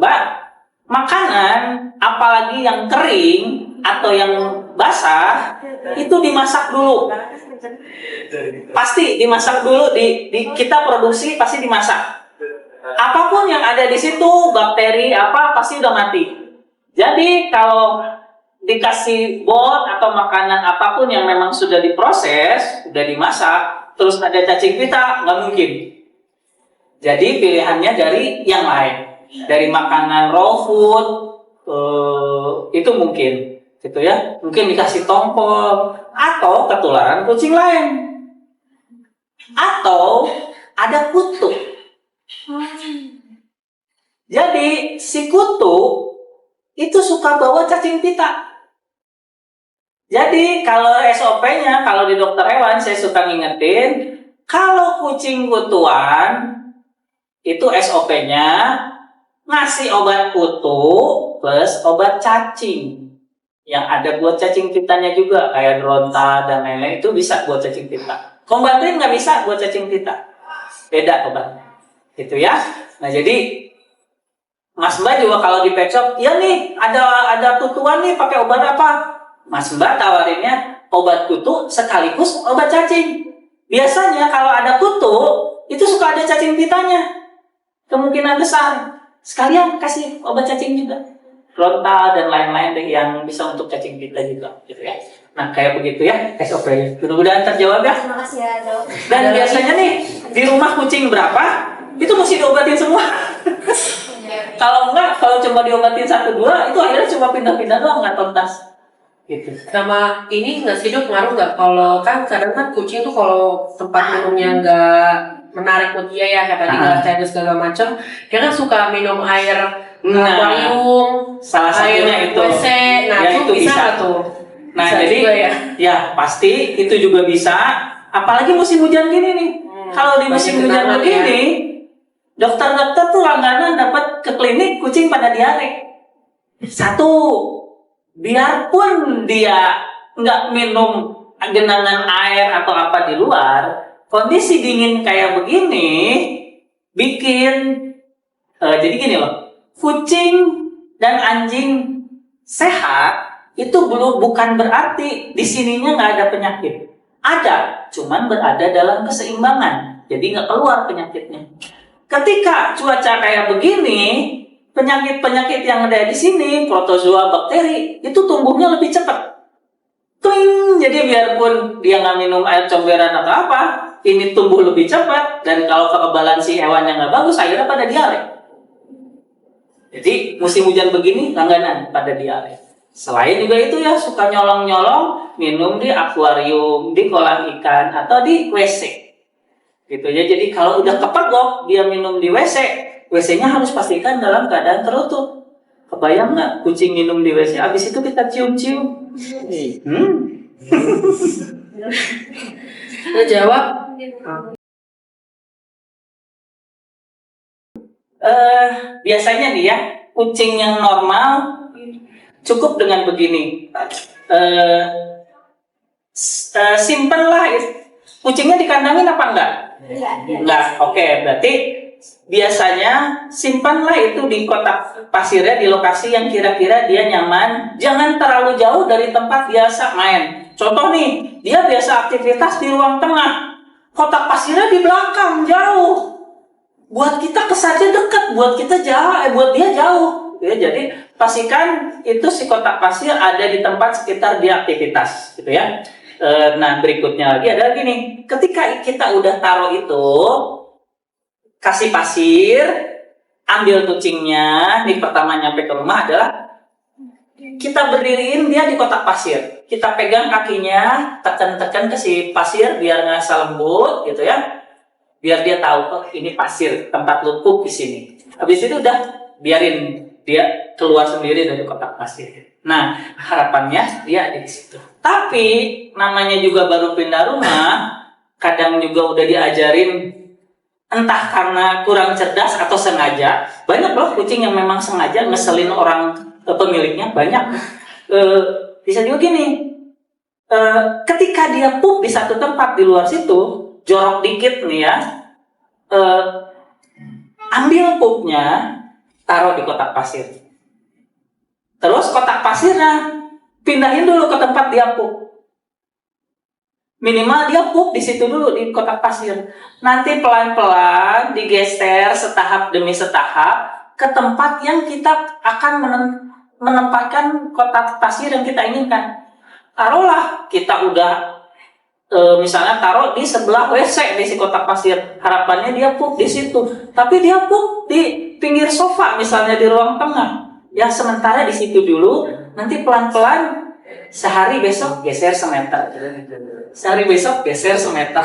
Mbak, makanan apalagi yang kering atau yang basah itu dimasak dulu. Pasti dimasak dulu, kita produksi pasti dimasak. Apapun yang ada di situ, bakteri apa pasti udah mati. Jadi kalau dikasih bot atau makanan apapun yang memang sudah diproses, sudah dimasak, terus ada cacing pita, nggak mungkin. Jadi pilihannya dari yang lain. Dari makanan raw food itu mungkin gitu ya, mungkin dikasih tongkol atau ketularan kucing lain atau ada kutu. Jadi si kutu itu suka bawa cacing pita. Jadi kalau SOP-nya, kalau di dokter hewan saya suka ngingetin, kalau kucing kutuan itu SOP-nya ngasih obat kutu plus obat cacing yang ada buat cacing pitanya juga, kayak Dronta dan lain-lain, itu bisa buat cacing pita. Kombatrin nggak bisa buat cacing pita, beda obatnya gitu ya. Nah jadi Mas Mbak juga kalau di pet shop, ya nih ada kutuan nih, pakai obat apa? Mas Mbak tawarinnya obat kutu sekaligus obat cacing. Biasanya kalau ada kutu itu suka ada cacing pitanya, kemungkinan besar. Sekalian kasih obat cacing juga, Frontal dan lain-lain deh yang bisa untuk cacing pita juga, gitu ya. Nah kayak begitu ya SOP. Mudah-mudahan terjawab ya. Terima kasih ya dok. Dan biasanya nih di rumah kucing berapa itu mesti diobatin semua. Kalau enggak, kalau cuma diobatin 1-2 itu akhirnya cuma pindah-pindah doang, nggak tuntas. Gitu. Sama ini nggak sih dok, ngaruh nggak? Kalau kan kadang kan kucing tuh kalau tempat minumnya nggak menarik buat dia ya, kayak tadi nggak cair segala macam, dia kan suka minum air akuarium, salah satunya air itu. WC, nah Ya, itu bisa nggak tuh? Nah Bisa jadi juga ya pasti itu juga bisa, apalagi musim hujan gini nih. Kalau di musim hujan begini, dokter-dokter tuh langganan dapat ke klinik kucing pada diare. Satu, biarpun dia nggak minum genangan air atau apa di luar, kondisi dingin kayak begini bikin jadi gini loh, kucing dan anjing sehat itu bukan berarti di sininya nggak ada penyakit. Ada, cuman berada dalam keseimbangan. Jadi nggak keluar penyakitnya. Ketika cuaca kayak begini, penyakit-penyakit yang ada di sini, protozoa, bakteri, itu tumbuhnya lebih cepat. Jadi biarpun dia nggak minum air comberan atau apa, ini tumbuh lebih cepat, dan kalau kekebalan si hewannya nggak bagus, akhirnya pada diare. Jadi musim hujan begini langganan pada diare. Selain juga itu ya, suka nyolong-nyolong minum di akuarium, di kolam ikan, atau di WC. Gitu ya. Jadi kalau udah kepegok dia minum di WC, WC-nya harus pastikan dalam keadaan tertutup. Kebayang nggak kucing minum di WC, abis itu kita cium-cium? Udah jawab? Biasanya nih ya, kucing yang normal cukup dengan begini. Simpenlah kucingnya dikandangin apa enggak? Enggak. Oke, berarti biasanya simpanlah itu di kotak pasirnya di lokasi yang kira-kira dia nyaman. Jangan terlalu jauh dari tempat biasa main. Contoh nih, dia biasa aktivitas di ruang tengah, kotak pasirnya di belakang jauh. Buat kita kesannya dekat, buat kita jauh, buat dia jauh. Ya, jadi pastikan itu si kotak pasir ada di tempat sekitar dia aktivitas, gitu ya. Nah, berikutnya lagi adalah gini, ketika kita udah taruh itu, kasih pasir, ambil kucingnya. Nih pertama nyampe ke rumah adalah kita berdiriin dia di kotak pasir. Kita pegang kakinya, tekan-tekan ke si pasir biar nggak lembut, gitu ya. Biar dia tahu, oh ini pasir, tempat lu pup di sini. Habis itu udah biarin dia keluar sendiri dari kotak pasir. Nah, harapannya dia ada di situ. Tapi namanya juga baru pindah rumah, kadang juga udah diajarin, entah karena kurang cerdas atau sengaja. Banyak loh kucing yang memang sengaja ngeselin orang pemiliknya, banyak. Bisa juga gini, ketika dia pup di satu tempat di luar situ, jorok dikit nih ya, ambil pupnya, taruh di kotak pasir. Terus kotak pasirnya pindahin dulu ke tempat dia pup. Minimal dia pup di situ dulu di kotak pasir. Nanti pelan-pelan digeser setahap demi setahap ke tempat yang kita akan menempatkan kotak pasir yang kita inginkan. Taruhlah kita udah misalnya taruh di sebelah WC di si kotak pasir. Harapannya dia pup di situ. Tapi dia pup di pinggir sofa misalnya di ruang tengah. Ya sementara di situ dulu, nanti pelan-pelan sehari besok geser semeter. Sehari besok geser semeter.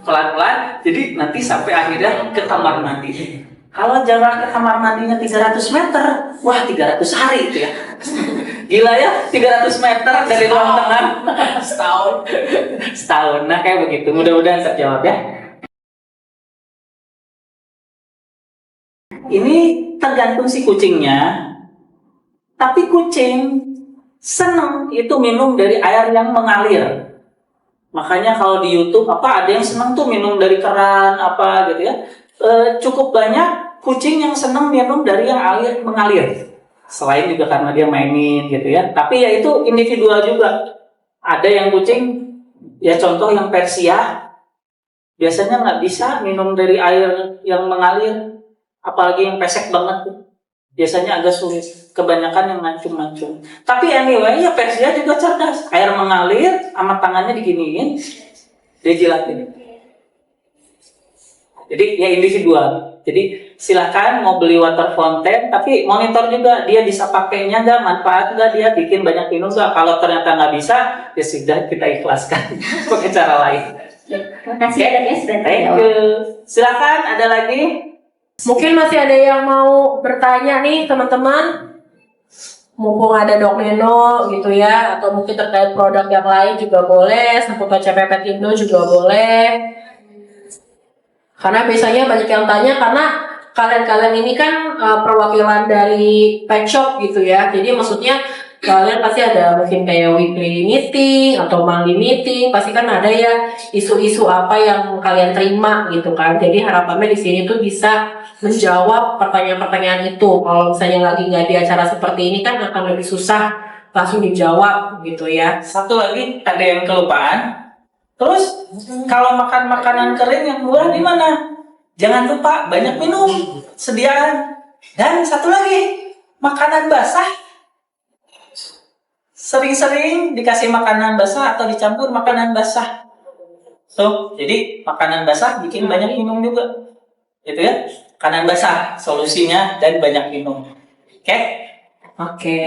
Pelan-pelan, jadi nanti sampai akhirnya ke kamar mandi. Kalau jarak ke kamar mandinya 300 meter, wah 300 hari itu ya. Gila ya, 300 meter dari ruang tengah. Setahun. Nah kayak begitu, mudah-mudahan terjawab ya. Ini tergantung si kucingnya. Tapi kucing seneng itu minum dari air yang mengalir. Makanya kalau di YouTube ada yang seneng tuh minum dari keran apa gitu ya. Cukup banyak kucing yang seneng minum dari yang air mengalir. Selain juga karena dia mainin gitu ya. Tapi ya itu individual juga. Ada yang kucing ya contoh yang Persia biasanya nggak bisa minum dari air yang mengalir. Apalagi yang pesek banget tuh. Biasanya agak sulit. Kebanyakan yang mancung-mancung. Tapi anyway, ya Persia juga cerdas. Air mengalir, sama tangannya diginiin, dia jilatin. Jadi ya individual. Jadi silakan mau beli water fountain, tapi monitor juga dia bisa pakainya nggak, manfaat nggak, dia bikin banyak minum nggak. Kalau ternyata nggak bisa, ya sudah kita ikhlaskan pakai cara lain. Terima kasih ya, Thank you. Silakan, ada lagi? Mungkin masih ada yang mau bertanya nih teman-teman. Mumpung ada Dok Neno gitu ya, atau mungkin terkait produk yang lain juga boleh, seputar CPP Indo juga boleh. Karena biasanya banyak yang tanya karena kalian-kalian ini kan perwakilan dari pet shop gitu ya. Jadi maksudnya kalian pasti ada mungkin kayak weekly meeting atau monthly meeting, pasti kan ada ya isu-isu apa yang kalian terima gitu kan. Jadi harapannya di sini tuh bisa menjawab pertanyaan-pertanyaan itu. Kalau misalnya lagi nggak di acara seperti ini kan akan lebih susah langsung dijawab gitu ya. Satu lagi ada yang kelupaan. Terus kalau makan makanan kering yang murah di mana? Jangan lupa banyak minum sediaan. Dan satu lagi, makanan basah. Sering-sering dikasih makanan basah atau dicampur makanan basah. Jadi makanan basah bikin banyak minum juga. Gitu ya. Makanan basah solusinya dan banyak minum. Oke? Oke.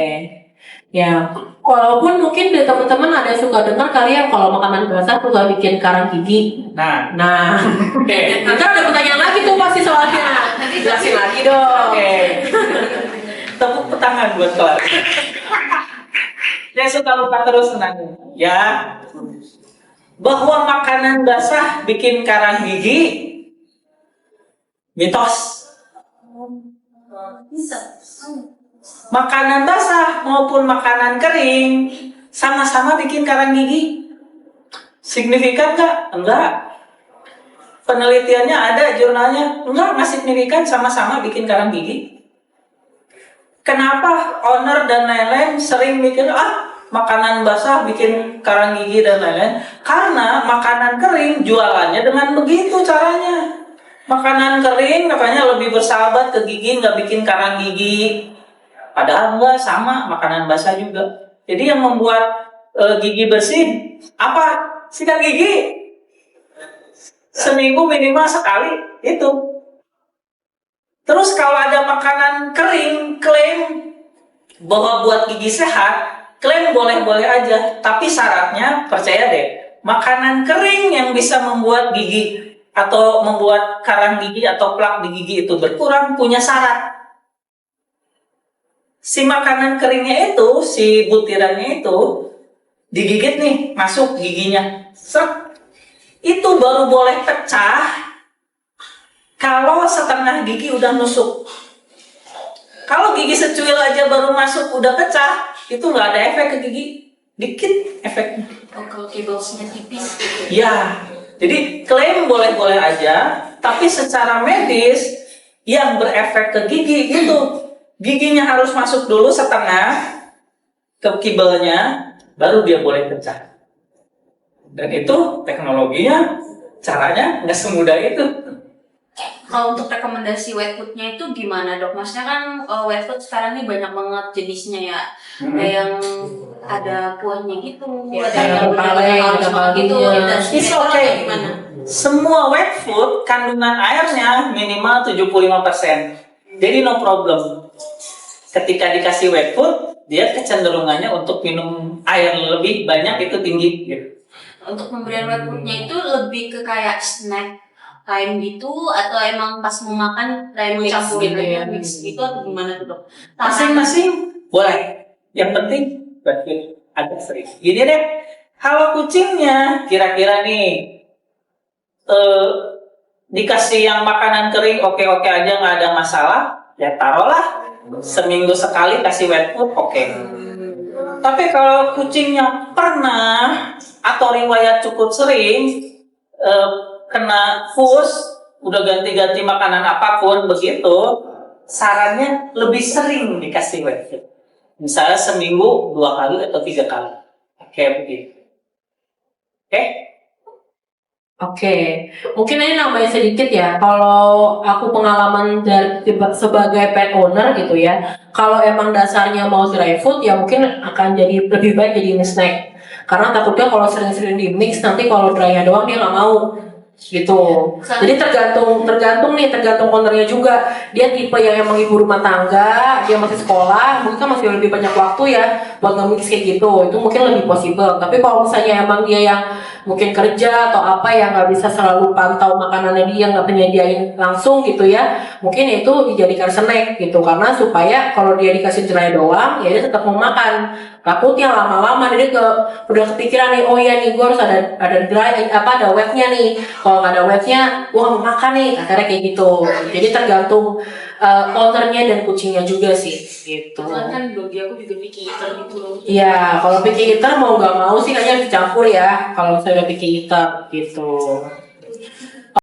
Ya, walaupun mungkin dari teman-teman ada yang suka dengar kalian kalau makanan basah suka bikin karang gigi. Nah, Oke. Nanti ada pertanyaan lagi tuh pasti soalnya. Nanti jelasin lagi dong. oke. Tepuk tangan buat kelas. Yang suka lupa terus tenang. Ya. Bahwa makanan basah bikin karang gigi mitos. Makanan basah maupun makanan kering sama-sama bikin karang gigi. Signifikan nggak? Enggak. Penelitiannya ada, jurnalnya enggak, nggak signifikan, sama-sama bikin karang gigi. Kenapa owner dan lain-lain sering mikir makanan basah bikin karang gigi dan lain-lain? Karena makanan kering jualannya dengan begitu caranya. Makanan kering katanya lebih bersahabat ke gigi, nggak bikin karang gigi. Padahal enggak, sama makanan basah juga. Jadi yang membuat gigi bersih apa? Sikat gigi. Seminggu minimal sekali itu. Terus kalau ada makanan kering klaim bahwa buat gigi sehat, klaim boleh-boleh aja. Tapi syaratnya percaya deh, makanan kering yang bisa membuat gigi atau membuat karang gigi atau plak di gigi itu berkurang punya syarat. Si makanan keringnya itu, si butirannya itu digigit nih, masuk giginya. Itu baru boleh pecah kalau setengah gigi udah nusuk. Kalau gigi secuil aja baru masuk udah pecah, itu nggak ada efek ke gigi, dikit efeknya. Kalau kibosnya tipis gitu. Ya, jadi klaim boleh-boleh aja, tapi secara medis yang berefek ke gigi itu giginya harus masuk dulu setengah ke kibelnya, baru dia boleh pecah. Dan itu teknologinya, caranya nggak semudah itu. Kalau untuk rekomendasi wet foodnya itu gimana dok? Maksudnya kan wet food sekarang ini banyak banget jenisnya ya. Kayak yang ada kuahnya gitu, Ya, ada yang kaleng, ada gitu. kaldunya. Dan It's okay. Gimana? Semua wet food kandungan airnya minimal 75%. Jadi no problem. Ketika dikasih wet food, dia kecenderungannya untuk minum air lebih banyak itu tinggi gitu. Untuk pemberian wet foodnya itu lebih ke kayak snack time gitu atau emang pas mau makan time Mix campur gitu ya. mix gitu atau gimana tuh dok? Masing-masing boleh. Yang penting wet food agak sering. Gini deh, kalau kucingnya kira-kira nih dikasih yang makanan kering oke-oke aja, nggak ada masalah, ya taruhlah seminggu sekali kasih wet food oke. Tapi kalau kucingnya pernah atau riwayat cukup sering kena fus, udah ganti-ganti makanan apapun begitu, sarannya lebih sering dikasih wet food. Misalnya seminggu 2 kali atau 3 kali, kayak begitu. Oke? Oke, mungkin ini nambahin sedikit ya. Kalau aku pengalaman dari sebagai pet owner gitu ya, kalau emang dasarnya mau dry food ya mungkin akan jadi lebih baik jadi snack. Karena takutnya kalau sering-sering di mix nanti kalau drynya doang dia nggak mau gitu. Jadi tergantung ownernya juga. Dia tipe yang emang ibu rumah tangga, dia masih sekolah, mungkin kan masih lebih banyak waktu ya buat nge-mix kayak gitu. Itu mungkin lebih possible. Tapi kalau misalnya emang dia yang mungkin kerja atau apa yang nggak bisa selalu pantau makanannya, dia nggak penyediain langsung gitu ya, mungkin itu dijadikan snack gitu. Karena supaya kalau dia dikasih dry doang ya dia tetap mau makan. Takutnya lama-lama dia udah kepikiran nih, oh iya nih gue harus ada dry ada wetnya nih. Kalau nggak ada wetnya gue nggak mau makan nih, akhirnya kayak gitu. Jadi tergantung ownernya dan kucingnya juga sih gitu. Kan bagi aku juga picky eater gitu loh. Iya, kalau picky eater mau nggak mau sih kayaknya dicampur ya. Kalau saya picky eater gitu.